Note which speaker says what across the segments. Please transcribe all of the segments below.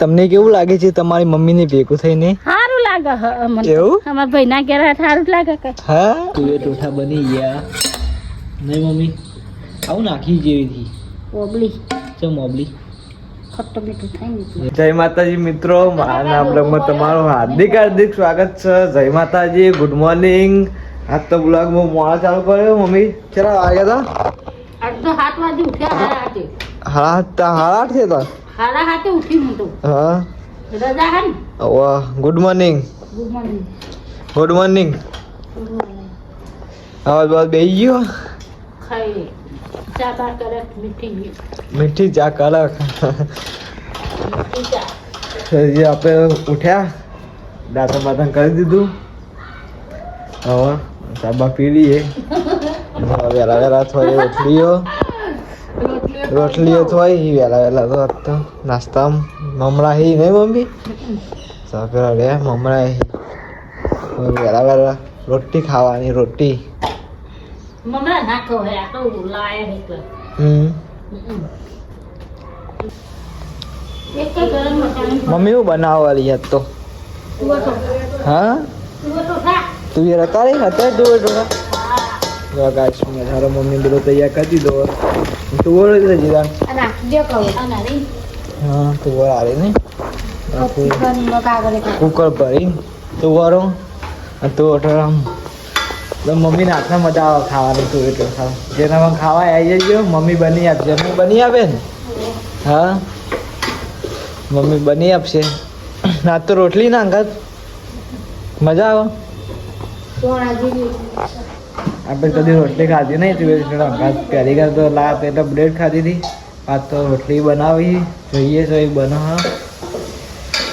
Speaker 1: તમને કેવું લાગે છે તમારી મમ્મીને ભેગું થઈને?
Speaker 2: સારું લાગે હ અમને.
Speaker 1: એવું?
Speaker 2: અમારા ભાઈના ઘેર સારું જ લાગે કે.
Speaker 1: હા તુવે ટોઠા બની ગયા નહીં મમ્મી? આવું નાખી જેવી હતી
Speaker 2: ઓબલી
Speaker 1: ચમ ઓબલી.
Speaker 2: ખટ્ટો મીઠું થાય ને.
Speaker 1: જય માતાજી મિત્રો, મારા બ્લોગમાં તમારું હાર્દિક હાર્દિક સ્વાગત છે. જય માતાજી, ગુડ મોર્નિંગ. આજ તો બ્લોગ બહુ મોડા ચાલુ કર્યો. મમ્મી ચલા આવ્યા હતા?
Speaker 2: આજ તો 7 વાગે ઉઠ્યા. 8:30.
Speaker 1: સાડા 8 છે તો
Speaker 2: 8:30 ઉઠી હું તો.
Speaker 1: હા
Speaker 2: રજા હે ને.
Speaker 1: વાહ, good morning.
Speaker 2: Good morning.
Speaker 1: Good morning. આવાજ બાદ બેસી ગયો?
Speaker 2: ખાઈ ચા બા કરે મીઠી
Speaker 1: મીઠી ચા કડક. જે આપણે ઉઠ્યા, દાંતણ બાતણ કરી દીધું, હવે ચાબા પી લઈએ. વહેલા વહેલા થોડી રોટલીઓ થોડી વહેલા વહેલા તો નાસ્તામાં મમરા હી નહીં મમ્મી? પેલા રે મમરા હી વહેલા વહેલા રોટી ખાવાની. રોટી
Speaker 2: મમરા નાખો હે આ તો લાય હે તો. એક તો ગરમ મસાલો
Speaker 1: મમ્મી હું બનાવવાની યાદ તો? હા તું યાર અત્યારે તુવેર ગાઈસ મેં તારા મમ્મી બધું તૈયાર કરી દીધો. તુવેર જ રહી જા.
Speaker 2: રાખી દે કહો અનારી.
Speaker 1: હા તુવેર આરે ને
Speaker 2: કાગળ
Speaker 1: કુકર ભરી તુવેરો તો અઠરામ મમ્મીના હાથમાં મજા આવે ખાવાની. તુવેર ચોખા જેનામાં ખાવા આવી જજો, મમ્મી બની આપશે. મમ્મી બની આપે ને? હા મમ્મી બની આપશે. ના તો રોટલી ના અંગત મજા આવે. આપણે કદી રોટલી ખાધી નહીં તું અંગાત. પહેલી વાર તો લાત એટલે બ્રેડ ખાધી હતી. આ તો રોટલી બનાવી જોઈએ તો એ બનાવ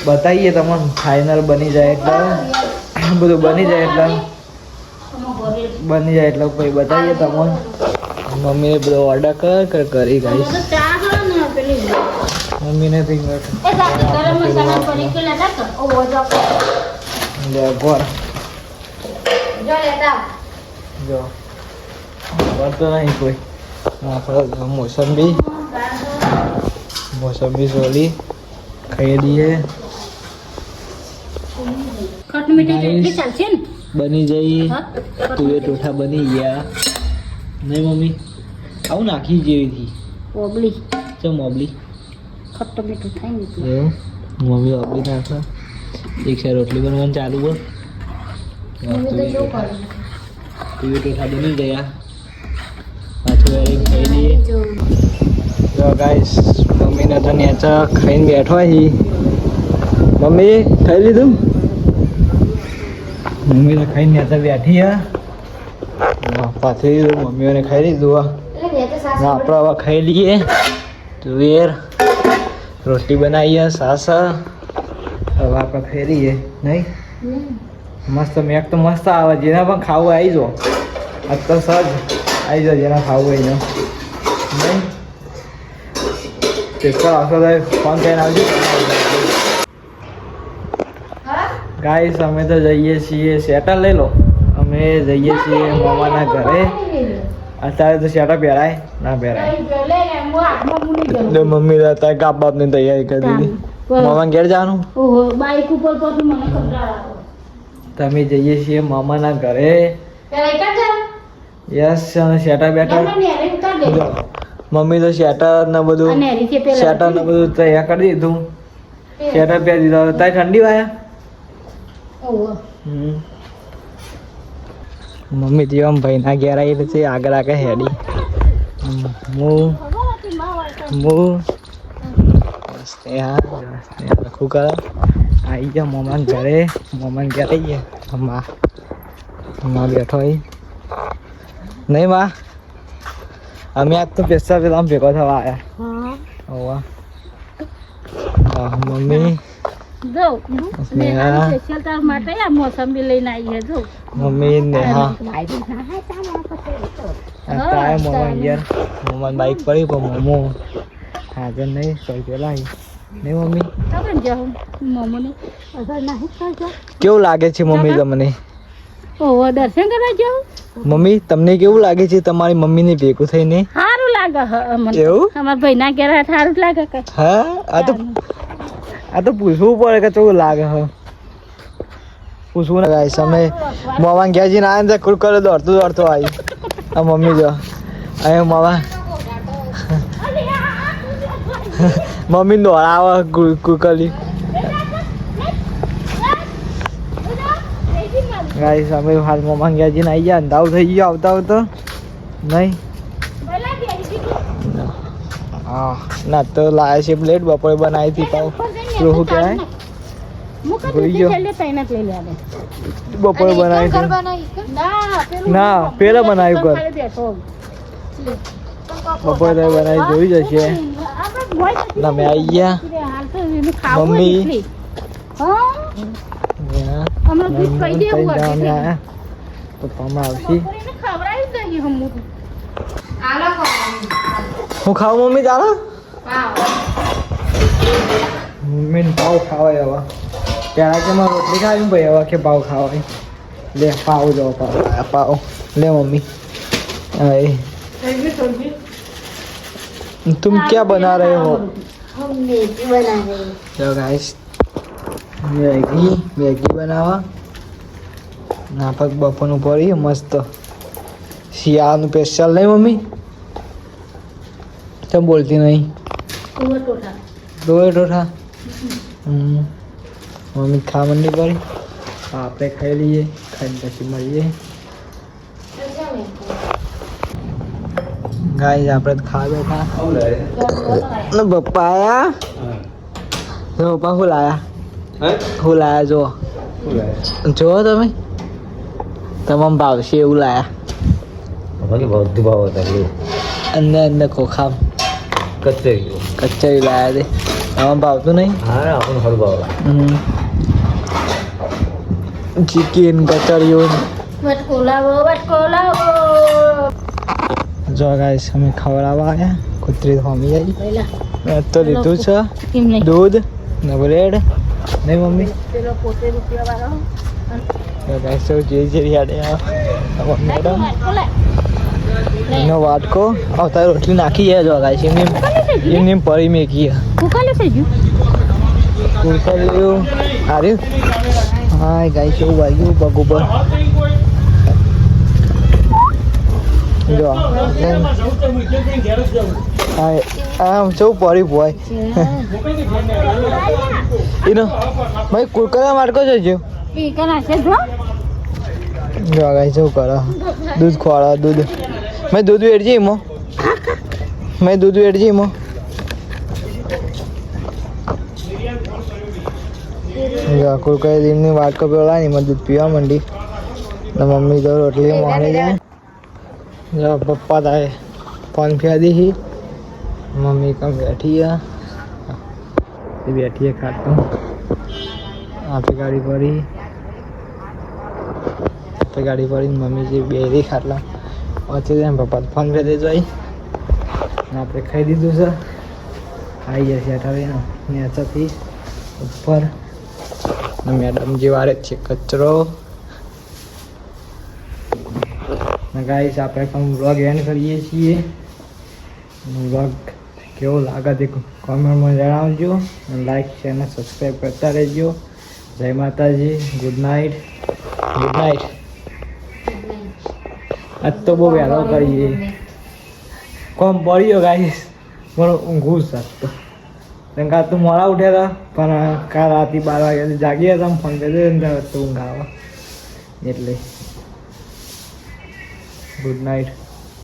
Speaker 1: બતાવીએ તમને. ફાઇનલ બની જાય એટલે બધું બની જાય એટલે પછી બતાવીએ તમને. મમ્મીને બધો ઓર્ડર કરી ગાઈશ. મમ્મીને જો તો નહીં કોઈ. મોસંબી સોલી ખાઈ દઈએ. બની જઈ તુવેર ટોઠા બની ગયા નહીં મમ્મી? આવું નાખી જેવી હતી
Speaker 2: ઓબલી
Speaker 1: ચમ ઓબલી.
Speaker 2: ખટ્ટો મીઠું થાય ને.
Speaker 1: એવું મમ્મી ઓબલી નાખે. એક છે રોટલી બનવાનું ચાલુ કર. તુવેર ટોઠા બની ગયા. પાછું વેરી ખાઈ લઈએ. જો ગાઈસ મમ્મીને તો નેચા ખાઈને બેઠો હી. મમ્મી ખાઈ લીધું? મમ્મી તો ખાઈને નેચા બેઠી હે. પાછી મમ્મીઓને ખાઈ લીધું. આપણે હવે ખાઈ લઈએ. તુવેર રોટલી બનાવીએ, સાસ હવે આપણે ખાઈ લઈએ નહીં? મસ્ત મેક તો મસ્ત આવે. જેના પણ ખાવું આવી જાઓ. આજ તો સજ આવી જાઓ જેના ખાવું હોય ને નહીં. પેપર આવશો તો ફોન કરીને આવજો. ગાઈસ અમે તો જઈએ છીએ. સેટર લઈ લો. અમે જઈએ છીએ મામાના ઘરે. અત્યારે તો સેટર પહેરાય ના પહેરાય. મમ્મી અત્યારે કાપ બાપની તૈયારી કરી દીધી. મામા ઘેર જવાનું.
Speaker 2: બાઈક ઉપર પછી મને કંટાળો આવે.
Speaker 1: તમે જઈએ છીએ મામાના ઘરે. Yes શેટર better. મમ્મી તો શેટર ને બધું તૈયાર કરી દીધું. શેટર પહેરી દીધો. તારે ઠંડી વાયા? મમ્મી જીવમ ભાઈ ના ઘેર આવી છે. આગળ આગળ હેડી લખું કરે. આવી ગયા મમ્માને ઘરે. મમ્માને ઘેર આવી ગયા. માં બેઠો હોય નહીં માં? અમે આજ તો પેસા પેલા ભેગો થવા આવ્યા. મમ્મી
Speaker 2: મોસંબી લઈને આવી જો.
Speaker 1: મમ્મી નેહા મમ્મા બાઈક પડી પણ મમ્મો હાજર નહીં. સૌ પેલા નહીં મમ્મી? કેવું લાગે છે મમ્મી તમને?
Speaker 2: દર્શન કરવા જાઉં.
Speaker 1: મમ્મી તમને કેવું લાગે છે તમારી મમ્મીને ભેગું થઈને?
Speaker 2: સારું લાગે હ અમને.
Speaker 1: એવું?
Speaker 2: અમારા ભાઈના ઘેર સારું જ લાગે કે.
Speaker 1: હા આ તો આ તો પૂછવું પડે કે કેવું લાગે હ પૂછવું ને ગાઈસ અમે મોમાં ગયા જઈને આવ્યા ને કુરકુરે દોડતો આવી આ મમ્મી જો અહીં મોમાં મમ્મી દોડાવે કુરકુરી ગાઈસ અમે હાલ મોમાં ગયા જઈને આવી ગયા અંધાવ થઈ ગયો આવતા નહીં હા ના તો લાયા છે પ્લેટ બપોરે બનાવી હતી પાવ શું કહેવાય ભૂલી ગયો બપોરે બનાવી હતી ના પેલા બનાવ્યું કર બપોરે બનાવી જોઈ જશે તમે આવી ગયા મમ્મી પપ્પામાં આવશે હું ખાવ મમ્મી ચાલો મમ્મીને પાવ ખાવાય હવે પહેલાં કે મારે રોટલી ખાવી ભાઈ હવે કે પાવ ખાવાય લે પાવ જો પાવ લે મમ્મી अरे तुम क्या बना रहे हो?
Speaker 2: हम मैगी बना रहे हैं।
Speaker 1: तो गाइस मैगी बनावा ना पर बपन पड़ी मस्त शियाळाનું સ્પેશિયલ નહીં મમ્મી કેમ બોલતી નહીં ડોળે ટોઠા મમ્મી ખા મંડી પડી આપણે ખાઈ લઈએ ખાઈને પછી મળીએ ગાઈસ આપણે ખા બેઠા ને પપ્પા આયા જો પપ્પા હું લાયા જો જો તમે તમામ ભાવશે એવું લાયા
Speaker 3: બધું ભાવ હતા
Speaker 1: અંદર ખોખા કચ્ચરી લાયા તે તમામ ભાવતું નહીં
Speaker 3: હા આપણને હળ ભાવ
Speaker 1: ચિકન કચરિયું જો ગાઈસ અમે ખવડાવવા આવ્યા કુતરી હોમી આવી તો લીધું છે દૂધ ને બ્રેડ નહીં મમ્મી ગાઈસ તો જે યાદ મેડમ એનો વાટકો આવતા રોટલી નાખી જાય જો ગાઈસ એમની પડી મેકી કુરકુરિયું આર્યું હા ગાઈસ એવું વાગ્યું પગ ઉપર જો આમ ચૌ પડી ભોય એનો ભાઈ કુરકુરા માટકો છે જો ગાઈ શું કરો દૂધ ખોળા દૂધ મેં દૂધ વેડજી એમો કુરકુરા દીમની વાટકો પેલા ની દૂધ પીવા માંડી મમ્મી તો રોટલી મોડી જાય જો પપ્પા થાય ફોન ફેર દી મમ્મી કમ बैठी है खाटू आपकी गाड़ी पड़ी मम्मी जी बेरी खाटला अच्छे से पप्पा फोन पे दे जाई આપણે ખાઈ દીધું છે આવી જશે અઠાવીને નેચાથી ઉપર મેડમ જે વારે છે કચરો ગાઈસ આપણે પણ વ્લોગ એન્ડ કરીએ છીએ વ્લોગ કેવો લાગે તે કોમેન્ટમાં જણાવજો લાઈક શેર અને સબસ્ક્રાઈબ કરતા રહેજો જય માતાજી ગુડ નાઇટ આજ તો બહુ વહેલો કરીએ કોમ પડ્યો ગાઈસ મને ઊંઘું શકતો કેમ કે તું મોડા ઉઠ્યા હતા પણ કાલ રાતે 12 વાગ્યાથી જાગ્યા હતા ફોન કરી દે તો ઊંઘ આવે એટલે ગુડ નાઇટ